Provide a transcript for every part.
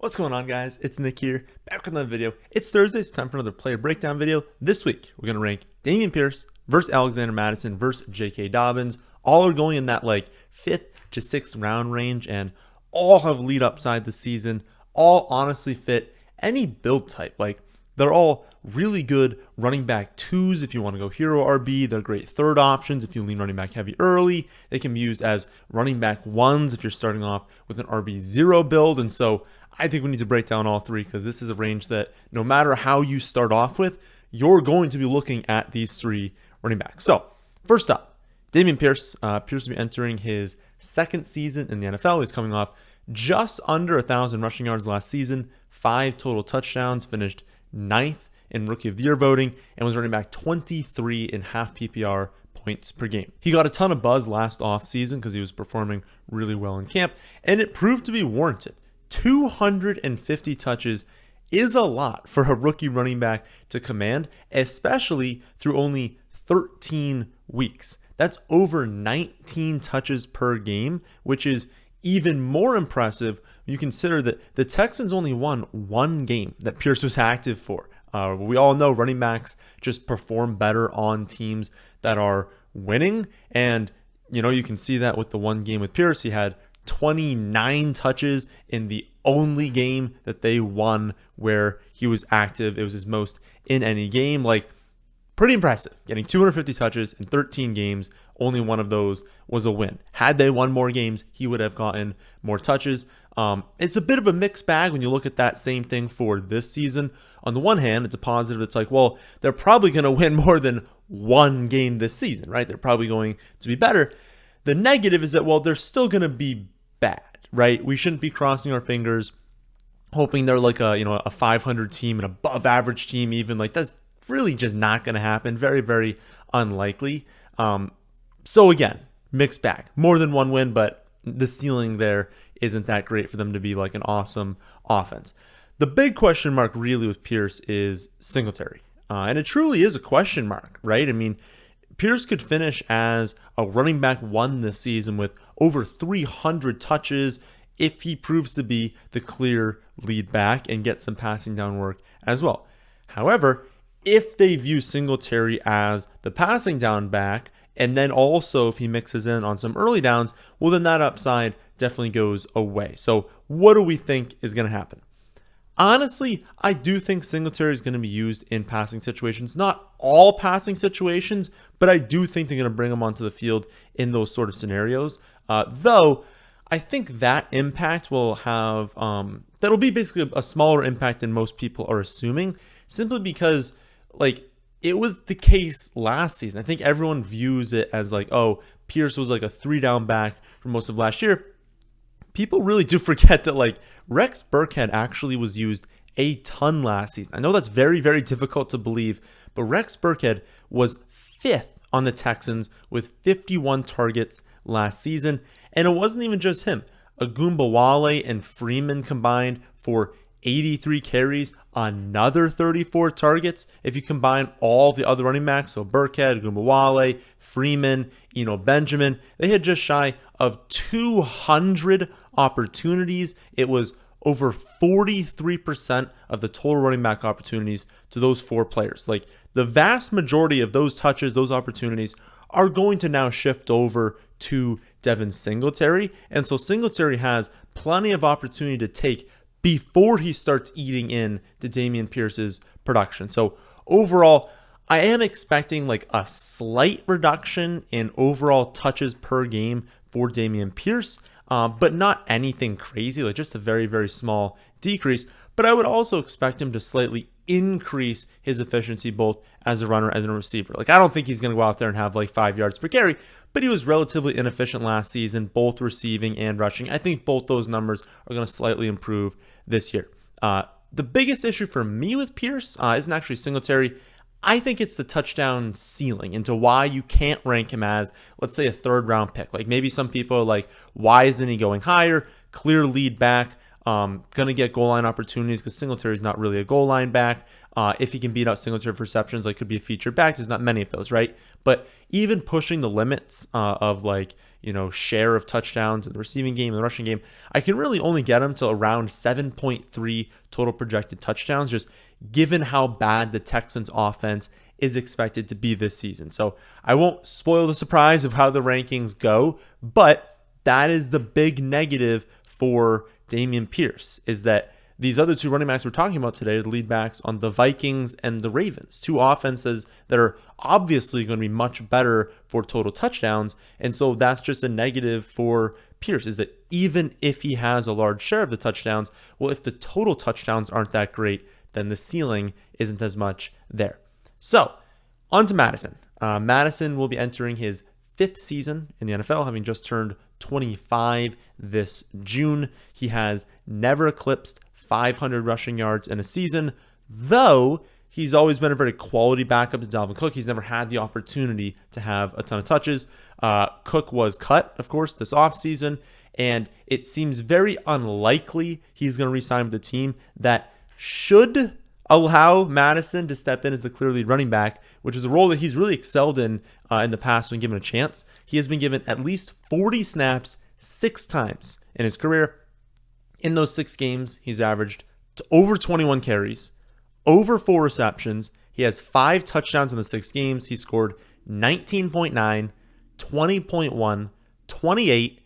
What's going on, guys? It's Nick here, back with another video. It's Thursday, it's time for another player breakdown video. This week, we're going to rank Dameon Pierce versus Alexander Mattison versus J.K. Dobbins. All are going in that 5th to 6th round range, and all have lead upside this season. All honestly fit any build type. They're all really good running back 2s if you want to go hero RB. They're great third options if you lean running back heavy early. They can be used as running back 1s if you're starting off with an RB0 build. And so I think we need to break down all three because this is a range that no matter how you start off with, you're going to be looking at these three running backs. So first up, Dameon Pierce appears to be entering his second season in the NFL. He's coming off just under 1,000 rushing yards last season, 5 total touchdowns, finished 9th in Rookie of the Year voting, and was running back 23 in half PPR points per game. He got a ton of buzz last offseason because he was performing really well in camp, and it proved to be warranted. 250 touches is a lot for a rookie running back to command, especially through only 13 weeks. That's over 19 touches per game, which is even more impressive when you consider that the Texans only won one game that Pierce was active for. We all know running backs just perform better on teams that are winning, and you can see that with the one game with Pierce. He had 29 touches in the only game that they won where he was active. It was his most in any game. Pretty impressive. Getting 250 touches in 13 games. Only one of those was a win. Had they won more games, he would have gotten more touches. It's a bit of a mixed bag when you look at that same thing for this season. On the one hand, it's a positive. It's well, they're probably going to win more than one game this season, right? They're probably going to be better. The negative is that, they're still going to be bad, right? We shouldn't be crossing our fingers, hoping they're a 500 team, an above average team even. That's really just not going to happen. Very, very unlikely. So again, mixed bag. More than one win, but the ceiling there isn't that great for them to be an awesome offense. The big question mark really with Pierce is Singletary. And it truly is a question mark, right? I mean, Pierce could finish as a running back 1 this season with over 300 touches if he proves to be the clear lead back and get some passing down work as well. However, if they view Singletary as the passing down back, and then also if he mixes in on some early downs, then that upside definitely goes away. So what do we think is going to happen? Honestly, I do think Singletary is going to be used in passing situations. Not all passing situations, but I do think they're going to bring him onto the field in those sort of scenarios. Though, I think that impact will have, that'll be basically a smaller impact than most people are assuming, simply because, it was the case last season. I think everyone views it as Pierce was a 3-down back for most of last year. People really do forget that Rex Burkhead actually was used a ton last season. I know that's very, very difficult to believe, but Rex Burkhead was 5th on the Texans with 51 targets last season. And it wasn't even just him. Agumbawale and Freeman combined for 83 carries, another 34 targets. If you combine all the other running backs, so Burkhead, Agumbawale, Freeman, Benjamin, they had just shy of 200 opportunities. It was over 43% of the total running back opportunities to those 4 players. The vast majority of those touches, those opportunities are going to now shift over to Devin Singletary. And so Singletary has plenty of opportunity to take before he starts eating in to Dameon Pierce's production. So overall, I am expecting a slight reduction in overall touches per game for Dameon Pierce, but not anything crazy, just a very, very small decrease. But I would also expect him to slightly increase his efficiency both as a runner and a receiver. I don't think he's going to go out there and have 5 yards per carry, but he was relatively inefficient last season, both receiving and rushing. I think both those numbers are going to slightly improve this year. The biggest issue for me with Pierce isn't actually Singletary. I think it's the touchdown ceiling into why you can't rank him as, let's say, a 3rd round pick. Maybe some people are why isn't he going higher? Clear lead back. Going to get goal line opportunities because Singletary is not really a goal line back. If he can beat out Singletary for receptions, could be a featured back. There's not many of those, right? But even pushing the limits of share of touchdowns in the receiving game and the rushing game, I can really only get him to around 7.3 total projected touchdowns, just given how bad the Texans offense is expected to be this season. So I won't spoil the surprise of how the rankings go, but that is the big negative for Dameon Pierce, is that these other two running backs we're talking about today are the lead backs on the Vikings and the Ravens, two offenses that are obviously going to be much better for total touchdowns. And so that's just a negative for Pierce, is that even if he has a large share of the touchdowns, well, if the total touchdowns aren't that great, then the ceiling isn't as much there. So on to Mattison. Mattison will be entering his 5th season in the NFL, having just turned 25 this June. He has never eclipsed 500 rushing yards in a season, though he's always been a very quality backup to Dalvin Cook. He's never had the opportunity to have a ton of touches. Cook was cut, of course, this offseason, and it seems very unlikely he's going to re-sign with the team. That should allow Mattison to step in as the clear lead running back, which is a role that he's really excelled in the past when given a chance. He has been given at least 40 snaps 6 times in his career. In those 6 games, he's averaged over 21 carries, over 4 receptions. He has 5 touchdowns in the 6 games. He scored 19.9, 20.1, 28,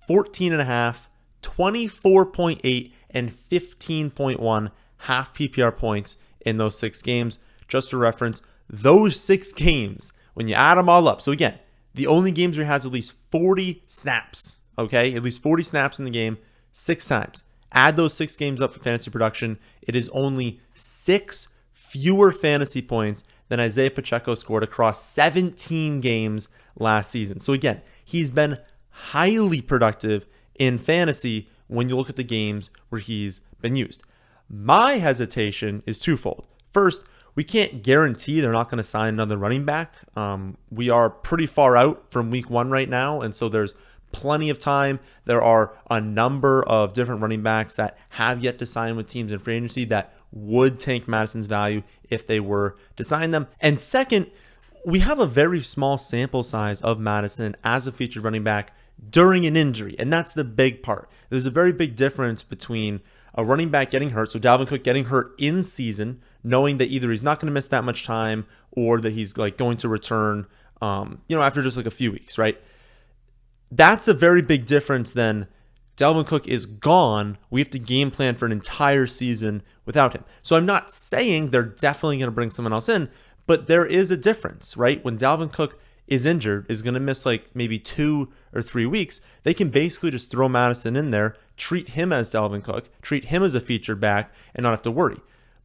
14.5, 24.8, and 15.1 half PPR points in those 6 games. Just to reference, those 6 games, when you add them all up, so again, the only games where he has at least 40 snaps, okay? At least 40 snaps in the game, 6 times. Add those 6 games up for fantasy production. It is only 6 fewer fantasy points than Isaiah Pacheco scored across 17 games last season. So again, he's been highly productive in fantasy when you look at the games where he's been used. My hesitation is twofold. First, we can't guarantee they're not going to sign another running back. We are pretty far out from week 1 right now, and so there's plenty of time. There are a number of different running backs that have yet to sign with teams in free agency that would tank Mattison's value if they were to sign them. And second, we have a very small sample size of Mattison as a featured running back during an injury, and that's the big part. There's a very big difference between a running back getting hurt, so Dalvin Cook getting hurt in season, knowing that either he's not going to miss that much time or that he's going to return, after just a few weeks, right? That's a very big difference than Dalvin Cook is gone. We have to game plan for an entire season without him. So I'm not saying they're definitely going to bring someone else in, but there is a difference, right? When Dalvin Cook is injured, is going to miss maybe 2 or 3 weeks, they can basically just throw Mattison in there, treat him as Dalvin Cook, treat him as a featured back, and not have to worry.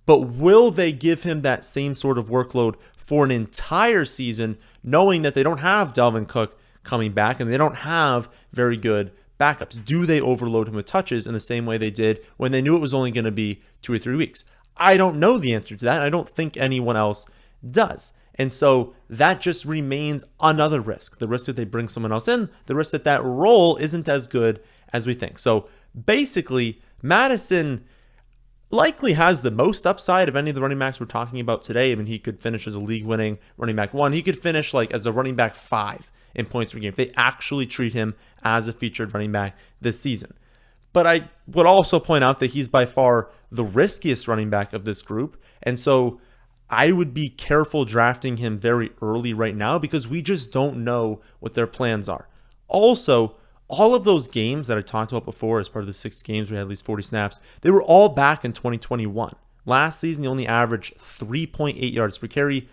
But will they give him that same sort of workload for an entire season, knowing that they don't have Dalvin Cook coming back and they don't have very good backups? Do they overload him with touches in the same way they did when they knew it was only going to be 2 or 3 weeks? I don't know the answer to that. And I don't think anyone else does. And so that just remains another risk. The risk that they bring someone else in, the risk that that role isn't as good as we think. So basically, Mattison likely has the most upside of any of the running backs we're talking about today. I mean, he could finish as a league-winning running back 1. He could finish as a running back 5 in points per game if they actually treat him as a featured running back this season. But I would also point out that he's by far the riskiest running back of this group. And so I would be careful drafting him very early right now because we just don't know what their plans are. Also, all of those games that I talked about before as part of the 6 games where he had at least 40 snaps, they were all back in 2021. Last season, he only averaged 3.8 yards per carry,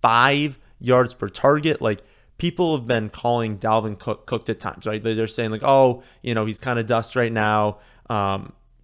5 yards per target. People have been calling Dalvin Cook cooked at times, right? They're saying he's kind of dust right now.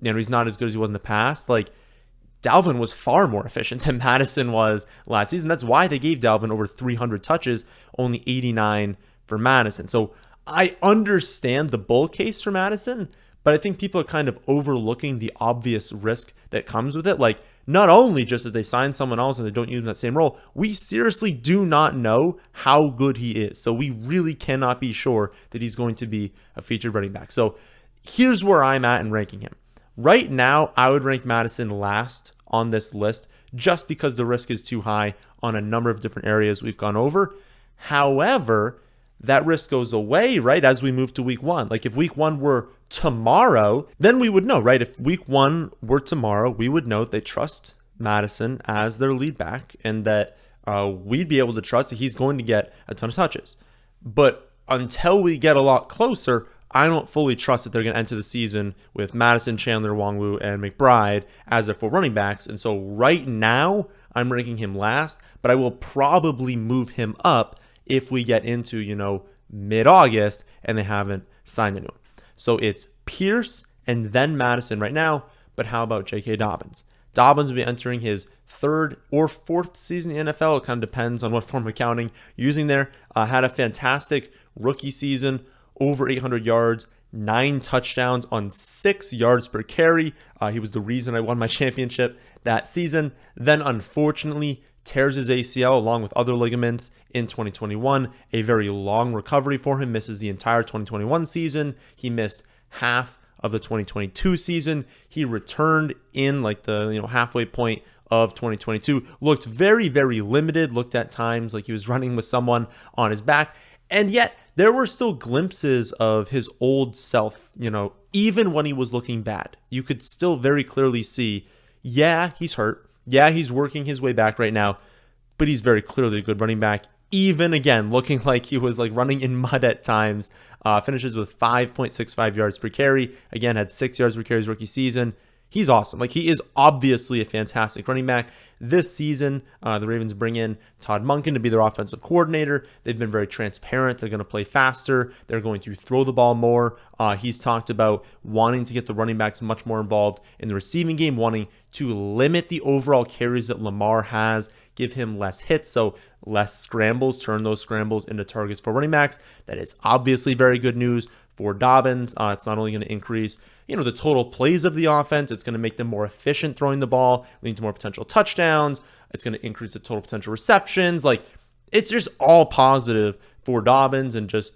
He's not as good as he was in the past. Dalvin was far more efficient than Mattison was last season. That's why they gave Dalvin over 300 touches, only 89 for Mattison. So I understand the bull case for Mattison, but I think people are kind of overlooking the obvious risk that comes with it. Not only just that they sign someone else and they don't use him in that same role, we seriously do not know how good he is. So we really cannot be sure that he's going to be a featured running back. So here's where I'm at in ranking him. Right now, I would rank Mattison last on this list just because the risk is too high on a number of different areas we've gone over. However, that risk goes away, right, as we move to week 1. Like if week 1 were tomorrow, then we would know, right? If week 1 were tomorrow, we would know they trust Mattison as their lead back and that we'd be able to trust that he's going to get a ton of touches. But until we get a lot closer, I don't fully trust that they're going to enter the season with Mattison, Chandler, Wongwu, and McBride as their 4 running backs. And so right now, I'm ranking him last, but I will probably move him up if we get into, mid-August and they haven't signed anyone. So it's Pierce and then Mattison right now, but how about J.K. Dobbins? Dobbins will be entering his 3rd or 4th season in the NFL. It kind of depends on what form of accounting you're using there. Had a fantastic rookie season, over 800 yards, 9 touchdowns on 6 yards per carry. He was the reason I won my championship that season. Then, unfortunately, tears his ACL along with other ligaments in 2021. A very long recovery for him. Misses the entire 2021 season. He missed half of the 2022 season. He returned in like the halfway point of 2022. Looked very, very limited. Looked at times like he was running with someone on his back. And yet, there were still glimpses of his old self, even when he was looking bad. You could still very clearly see, yeah, he's hurt. Yeah, he's working his way back right now, but he's very clearly a good running back. Even again, looking like he was like running in mud at times. Finishes with 5.65 yards per carry. Again, had 6 yards per carry his rookie season. He's awesome. Like he is obviously a fantastic running back. This season, the Ravens bring in Todd Monken to be their offensive coordinator. They've been very transparent. They're going to play faster. They're going to throw the ball more. He's talked about wanting to get the running backs much more involved in the receiving game, wanting to limit the overall carries that Lamar has, give him less hits, so less scrambles, turn those scrambles into targets for running backs. That is obviously very good news for Dobbins. It's not only going to increase the total plays of the offense, it's going to make them more efficient throwing the ball, leading to more potential touchdowns. It's going to increase the total potential receptions. Like it's just all positive for Dobbins. And just,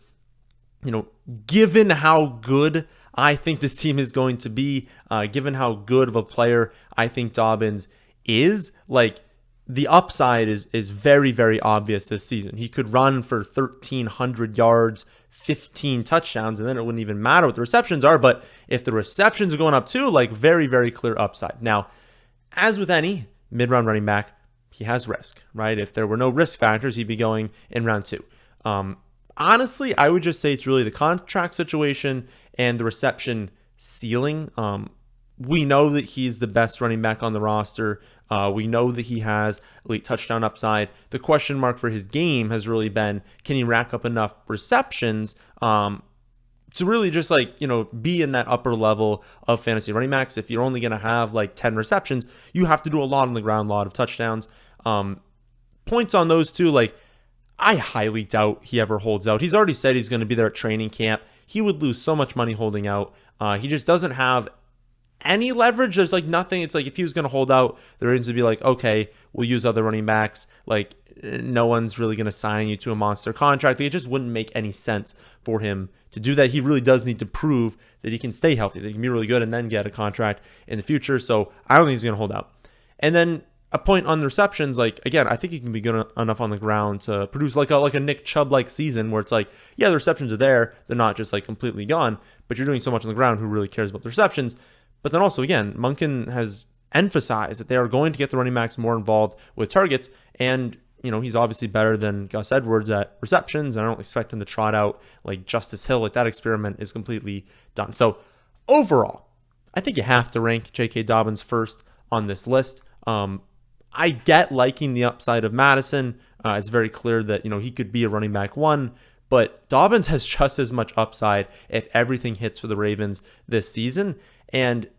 given how good I think this team is going to be, given how good of a player I think Dobbins is, like the upside is very, very obvious this season. He could run for 1,300 yards, 15 touchdowns, and then it wouldn't even matter what the receptions are. But if the receptions are going up too, like very, very clear upside. Now, as with any mid-round running back, he has risk, right? If there were no risk factors, he'd be going in round 2. Honestly, I would just say it's really the contract situation and the reception ceiling. We know that he's the best running back on the roster. We know that he has elite touchdown upside. The question mark for his game has really been, can he rack up enough receptions to really just be in that upper level of fantasy running backs? If you're only going to have 10 receptions, you have to do a lot on the ground, a lot of touchdowns. Points on those two, I highly doubt he ever holds out. He's already said he's going to be there at training camp. He would lose so much money holding out. He just doesn't have any leverage. There's nothing. It's if he was going to hold out, the Ravens would be okay, we'll use other running backs. No one's really going to sign you to a monster contract. It just wouldn't make any sense for him to do that. He really does need to prove that he can stay healthy, that he can be really good and then get a contract in the future. So I don't think he's going to hold out. And then a point on the receptions, again, I think he can be good enough on the ground to produce a Nick Chubb season where it's yeah, the receptions are there. They're not just completely gone, but you're doing so much on the ground. Who really cares about the receptions? But then also, again, Monken has emphasized that they are going to get the running backs more involved with targets. And, he's obviously better than Gus Edwards at receptions. And I don't expect him to trot out Justice Hill. That experiment is completely done. So overall, I think you have to rank J.K. Dobbins first on this list. I get liking the upside of Mattison. It's very clear that, he could be a running back 1. But Dobbins has just as much upside if everything hits for the Ravens this season. And,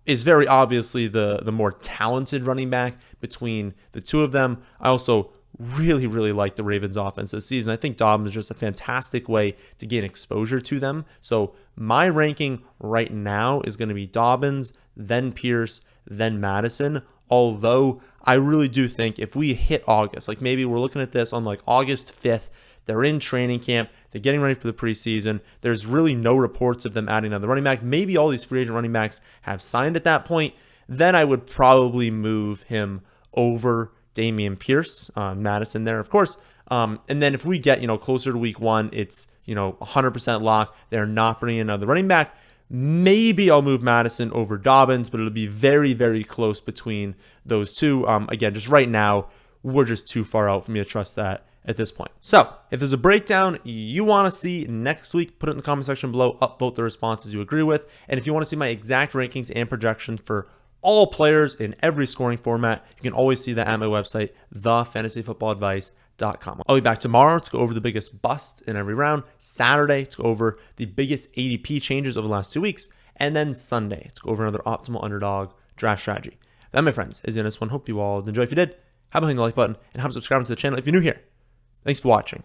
is very obviously the more talented running back between the two of them. I also really, really like the Ravens offense this season. I think Dobbins is just a fantastic way to gain exposure to them. So my ranking right now is going to be Dobbins, then Pierce, then Mattison. Although I really do think if we hit August, maybe we're looking at this on August 5th, they're in training camp. They're getting ready for the preseason. There's really no reports of them adding another running back. Maybe all these free agent running backs have signed at that point. Then I would probably move him over Dameon Pierce, Mattison there, of course. And then if we get, closer to week 1, it's, 100% lock. They're not bringing another running back. Maybe I'll move Mattison over Dobbins, but it'll be very, very close between those two. Again, just right now, we're just too far out for me to trust that at this point. So if there's a breakdown you want to see next week, put it in the comment section below, upvote the responses you agree with. And if you want to see my exact rankings and projections for all players in every scoring format, you can always see that at my website, thefantasyfootballadvice.com. I'll be back tomorrow to go over the biggest bust in every round, Saturday to go over the biggest ADP changes over the last 2 weeks, and then Sunday to go over another optimal underdog draft strategy. That, my friends, is the end of this one. Hope you all enjoyed. If you did, how about hitting the like button and how about subscribing to the channel if you're new here. Thanks for watching.